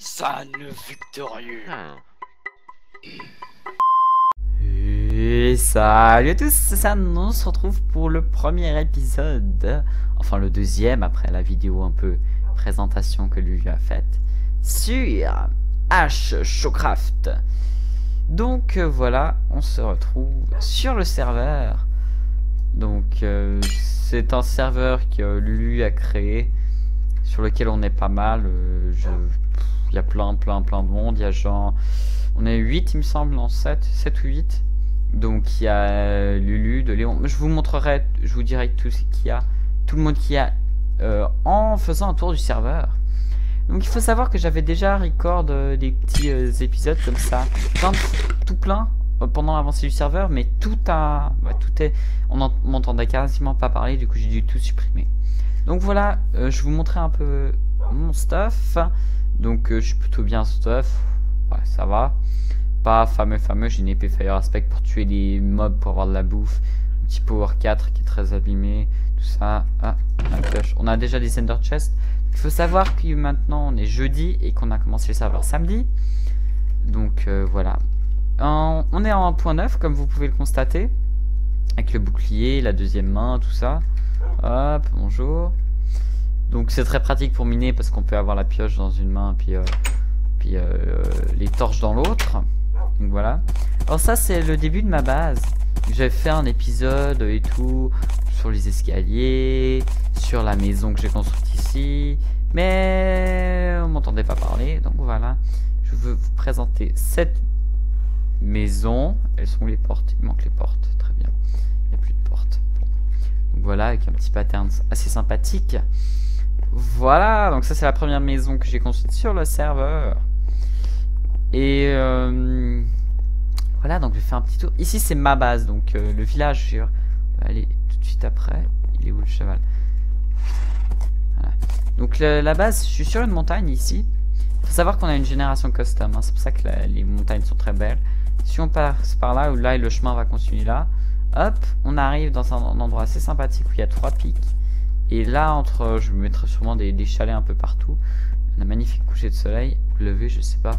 San victorieux. Et salut à tous, c'est San, on se retrouve pour le premier épisode, enfin le deuxième après la vidéo un peu présentation que lui a faite, sur H Showcraft. Donc voilà, on se retrouve sur le serveur. Donc c'est un serveur que Lulu a créé, sur lequel on est pas mal. Il y a plein de monde, il y a genre... On est 8 il me semble, en 7 ou 8. Donc il y a Lulu, de Léon. Je vous montrerai, je vous dirai tout ce qu'il y a, tout le monde qu'il y a en faisant un tour du serveur. Donc il faut savoir que j'avais déjà record des petits épisodes comme ça, tout plein pendant l'avancée du serveur, mais tout est, on m'entendait quasiment pas parler, du coup j'ai dû tout supprimer. Donc voilà, je vous montrer un peu mon stuff. Donc je suis plutôt bien stuff, ouais, ça va. Pas fameux, j'ai une épée Fire Aspect pour tuer les mobs, pour avoir de la bouffe. Un petit Power 4 qui est très abîmé, tout ça. Ah, la cloche. On a déjà des Ender Chests. Il faut savoir que maintenant on est jeudi et qu'on a commencé le serveur samedi. Donc voilà. On est en 1.9 comme vous pouvez le constater. Avec le bouclier, la deuxième main, tout ça. Hop, bonjour. Donc c'est très pratique pour miner parce qu'on peut avoir la pioche dans une main puis les torches dans l'autre. Donc voilà. Alors ça c'est le début de ma base. J'avais fait un épisode et tout sur les escaliers, sur la maison que j'ai construite ici, mais on m'entendait pas parler. Donc voilà. Je veux vous présenter cette maison. Elles sont où les portes? Il manque les portes. Très bien. Il n'y a plus de portes. Bon. Donc voilà, avec un petit pattern assez sympathique. Voilà, donc ça c'est la première maison que j'ai construite sur le serveur. Et voilà, donc je vais faire un petit tour. Ici c'est ma base, donc le village, je vais aller tout de suite après. Il est où le cheval? Voilà. Donc la base, je suis sur une montagne ici. Il faut savoir qu'on a une génération custom, hein. C'est pour ça que les montagnes sont très belles. Si on passe par là, là le chemin va continuer là. Hop, on arrive dans un endroit assez sympathique où il y a 3 pics. Et là, je me mettrai sûrement des chalets un peu partout. On a un magnifique coucher de soleil. Lever, je sais pas.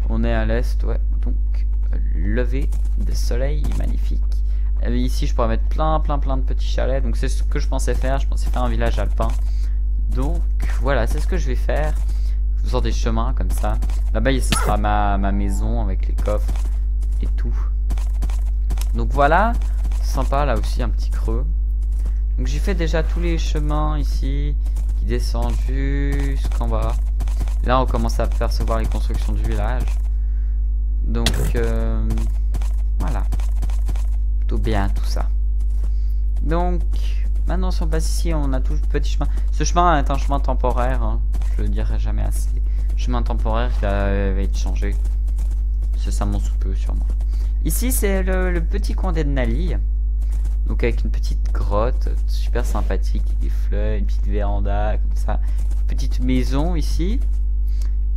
On est à l'est, ouais. Donc, lever de soleil, magnifique. Et ici, je pourrais mettre plein de petits chalets. Donc, c'est ce que je pensais faire. Je pensais faire un village alpin. Donc, voilà, c'est ce que je vais faire. Je sors des chemins comme ça. Là-bas, ce sera ma maison avec les coffres et tout. Donc, voilà. Sympa, là aussi, un petit creux. Donc, j'ai fait déjà tous les chemins ici qui descendent jusqu'en bas. Là, on commence à percevoir les constructions du village. Donc, voilà. Plutôt bien tout ça. Donc, maintenant, si on passe ici, on a tout le petit chemin. Ce chemin est un chemin temporaire. Hein. Je le dirai jamais assez. Chemin temporaire qui va être changé. Ça monte sous peu, sûrement. Ici, c'est le petit coin d'Ednali. Donc, avec une petite grotte super sympathique, des fleurs, une petite véranda, comme ça. Une petite maison ici.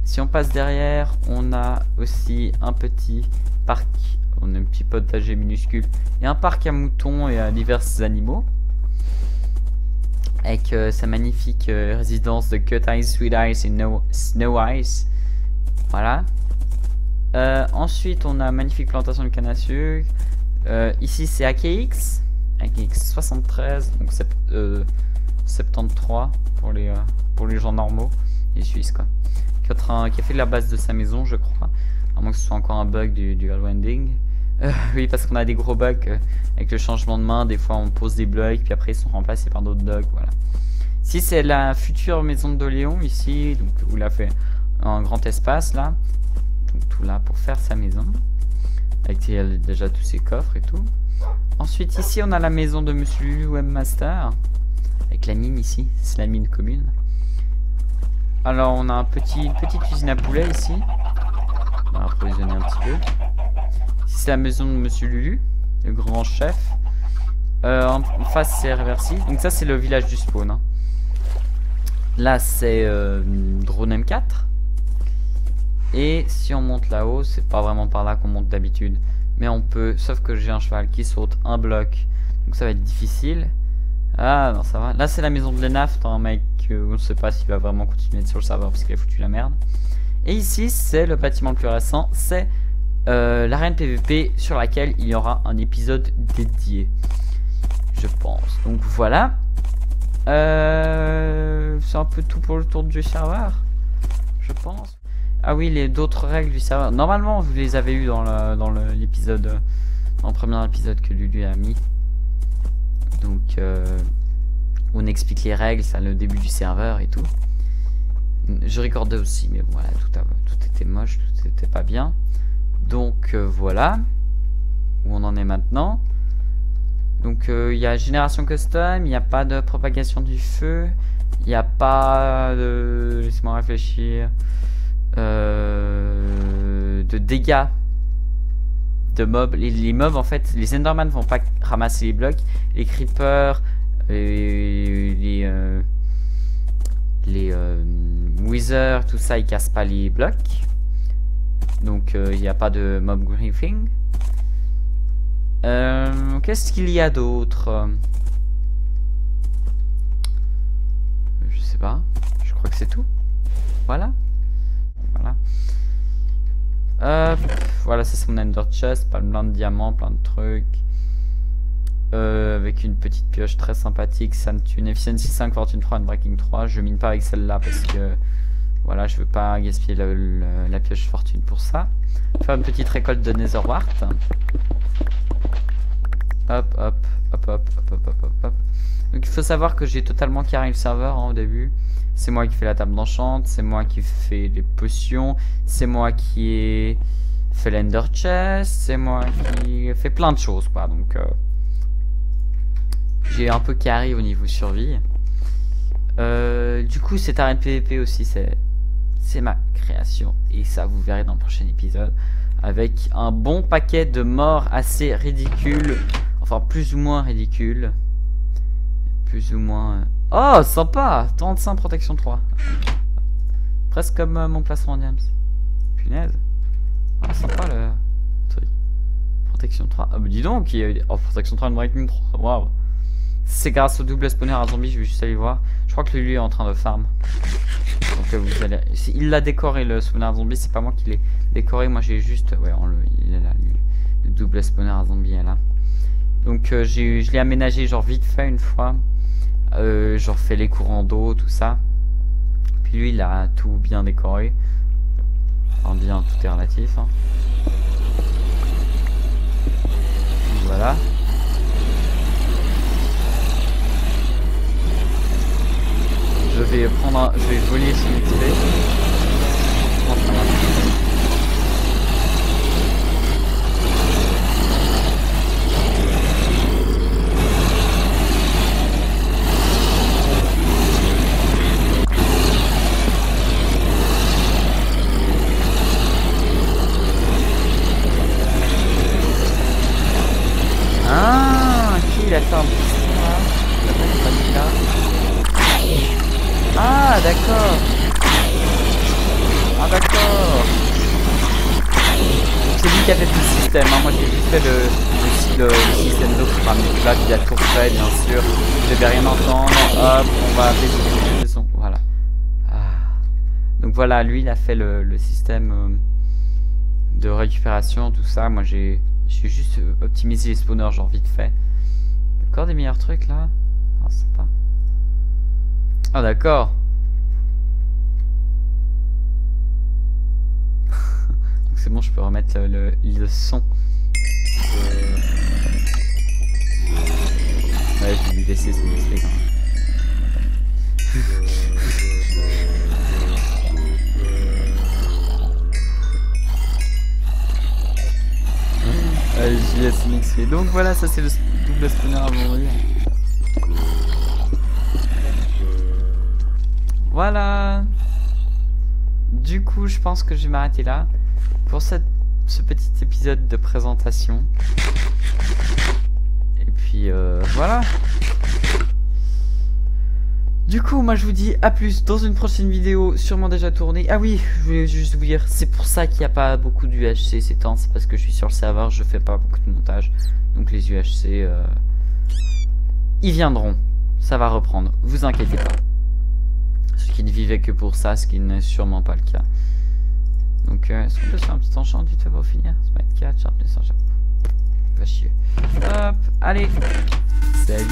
Si on passe derrière, on a aussi un petit parc. On a un petit potager minuscule. Et un parc à moutons et à divers animaux. Avec sa magnifique résidence de Cut Ice, Sweet Ice et Snow Ice. Voilà. Ensuite, on a une magnifique plantation de canne à sucre. Ici, c'est AKX. AKX 73. Donc 73 pour les gens normaux. Les Suisses, quoi. Qui a fait la base de sa maison, je crois. À moins que ce soit encore un bug du Hellwending. Oui, parce qu'on a des gros bugs avec le changement de main. Des fois, on pose des blocs, puis après, ils sont remplacés par d'autres bugs. Voilà. Ici, c'est la future maison de Léon, ici. Donc, où il a fait un grand espace, là. Donc, tout là pour faire sa maison. Avec déjà tous ses coffres et tout. Ensuite, ici, on a la maison de Monsieur Lulu Webmaster. Avec la mine ici. C'est la mine commune. Alors, on a une petite usine à poulet ici. On va approvisionner un petit peu. Ici, c'est la maison de Monsieur Lulu, le grand chef. En face, c'est Reversi. Donc ça, c'est le village du spawn. Hein. Là, c'est Drone M4. Et si on monte là-haut, c'est pas vraiment par là qu'on monte d'habitude. Mais on peut, sauf que j'ai un cheval qui saute un bloc. Donc ça va être difficile. Ah non, ça va. Là, c'est la maison de l'ENAF, un mec on ne sait pas s'il va vraiment continuer sur le serveur parce qu'il a foutu la merde. Et ici, c'est le bâtiment le plus récent, c'est l'arène PVP sur laquelle il y aura un épisode dédié, je pense. Donc voilà. C'est un peu tout pour le tour du serveur, je pense. Ah oui, les d'autres règles du serveur. Normalement, vous les avez eu dans l'épisode, dans le premier épisode que Lulu a mis. Donc, on explique les règles, ça le début du serveur et tout. Je recordais aussi, mais voilà, tout était moche, tout était pas bien. Donc voilà où on en est maintenant. Donc il y a génération custom, il n'y a pas de propagation du feu, il n'y a pas de... laisse-moi réfléchir. De dégâts de mobs. Les mobs en fait, les Enderman vont pas ramasser les blocs, les creepers, les withers, tout ça ils cassent pas les blocs. Donc il n'y a pas de mob griefing. Qu'est-ce qu'il y a d'autre? Je sais pas. Je crois que c'est tout. Voilà. Voilà, c'est mon ender chest, plein de diamants, plein de trucs. Avec une petite pioche très sympathique, Santune, Efficiency 5, Fortune 3, Breaking 3. Je mine pas avec celle-là parce que voilà, je veux pas gaspiller la pioche fortune pour ça. Faire une petite récolte de Netherwart. Hop. Donc il faut savoir que j'ai totalement carré le serveur au début. C'est moi qui fais la table d'enchant, c'est moi qui fais les potions, c'est moi qui ai fait l'ender chest, c'est moi qui fait plein de choses quoi. Donc j'ai un peu carré au niveau survie. Du coup cette arène PVP aussi c'est ma création et ça vous verrez dans le prochain épisode avec un bon paquet de morts assez ridicules, enfin plus ou moins ridicules, plus ou moins... Oh sympa, 35 protection 3, presque comme mon placement en diams. Punaise. Ah sympa le truc. Protection 3, ah bah dis donc oh, protection 3 de breaking 3, waouh. C'est grâce au double spawner à zombie, je vais juste aller voir. Je crois que lui est en train de farm. Donc vous allez... Il l'a décoré le spawner à zombie, c'est pas moi qui l'ai décoré, moi j'ai juste... Ouais, il est là, le double spawner à zombie est là. Donc je l'ai aménagé genre vite fait une fois. Genre fait les courants d'eau, tout ça. Puis lui il a tout bien décoré. Enfin bien, tout est relatif. Hein. Voilà. Je vais voler son XP. Ah, qui il a fait un piston là? Il a pas mis là. Ah d'accord. Ah d'accord. C'est lui qui a fait tout le système, hein. Moi j'ai juste fait le système d'eau pour ramener là, il a tout refait bien sûr. Je vais rien entendre. Hop, on va appeler le son. Voilà. Ah. Donc voilà, lui il a fait le système de récupération, tout ça. Moi j'ai juste optimisé les spawners genre vite fait. Encore des meilleurs trucs là. Ah sympa. Ah d'accord. Donc c'est bon, je peux remettre le son. Ouais, je vais lui laisser son display quand même. JS mixé. Donc voilà, ça c'est le double spawner à mourir. Voilà. Du coup, je pense que je vais m'arrêter là pour ce petit épisode de présentation. Et puis voilà. Du coup, moi je vous dis à plus dans une prochaine vidéo, sûrement déjà tournée. Ah oui, je voulais juste vous dire, c'est pour ça qu'il n'y a pas beaucoup d'UHC ces temps, c'est parce que je suis sur le serveur, je fais pas beaucoup de montage. Donc les UHC, ils viendront. ça va reprendre, vous inquiétez pas. Ceux qui ne vivaient que pour ça, ce qui n'est sûrement pas le cas. Donc, est-ce qu'on peut se faire un petit enchant du tout pour finir? Smite 4, sharpness en chapeau. Va chier. Hop, allez. Salut.